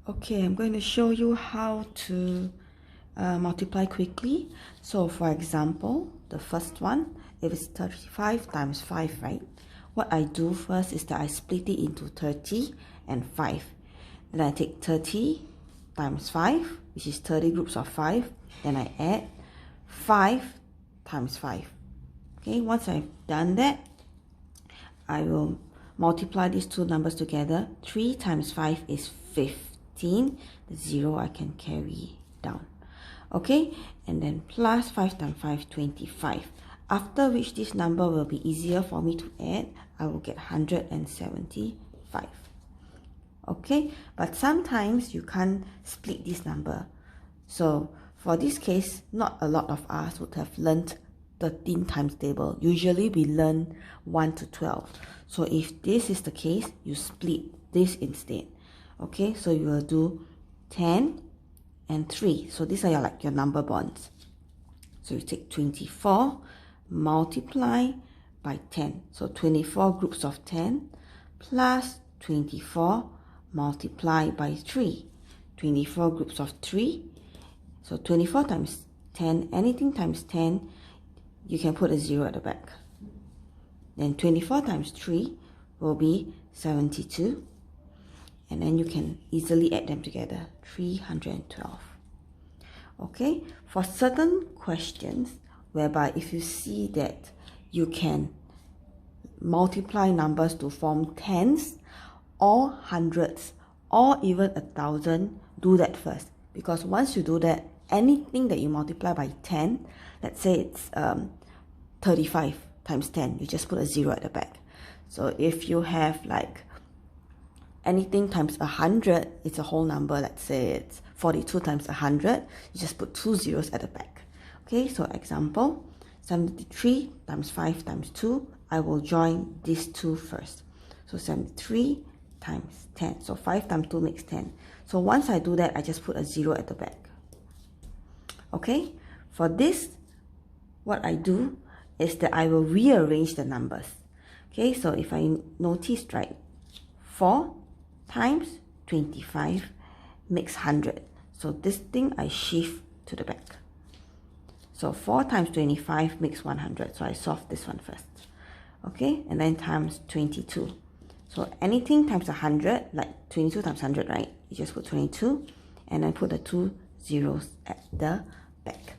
Okay, I'm going to show you how to multiply quickly. So for example, the first one, if it's 35 times 5, right? What I do first is that I split it into 30 and 5. Then I take 30 times 5, which is 30 groups of 5. Then I add 5 times 5. Okay, once I've done that, I will multiply these two numbers together. 3 times 5 is 15. The 0 I can carry down. Okay, and then plus 5 times 5, 25. After which this number will be easier for me to add. I will get 175. Okay, but sometimes you can't split this number. So for this case, not a lot of us would have learned 13 times table. Usually we learn 1 to 12. So if this is the case, you split this instead. Okay, so you will do 10 and 3. So these are your number bonds. So you take 24, multiply by 10. So 24 groups of 10 plus 24 multiply by 3. 24 groups of 3. So 24 times 10, anything times 10, you can put a 0 at the back. Then 24 times 3 will be 72. And then you can easily add them together, 312. Okay, for certain questions, whereby if you see that you can multiply numbers to form tens or hundreds or even 1,000, do that first. Because once you do that, anything that you multiply by 10, let's say it's 35 times 10, you just put a 0 at the back. So if you have like anything times 100, it's a whole number. Let's say it's 42 times 100, you just put 2 zeros at the back. Okay, so example, 73 times 5 times 2, I will join these two first. So 73 times 10, so 5 times 2 makes 10. So once I do that, I just put a 0 at the back. Okay, for this, what I do is that I will rearrange the numbers. Okay, so if I notice, right, 4 times 25 makes 100. So this thing I shift to the back. So 4 times 25 makes 100. So I solve this one first. Okay, and then times 22. So anything times 100, like 22 times 100, right? You just put 22 and then put the 2 zeros at the back.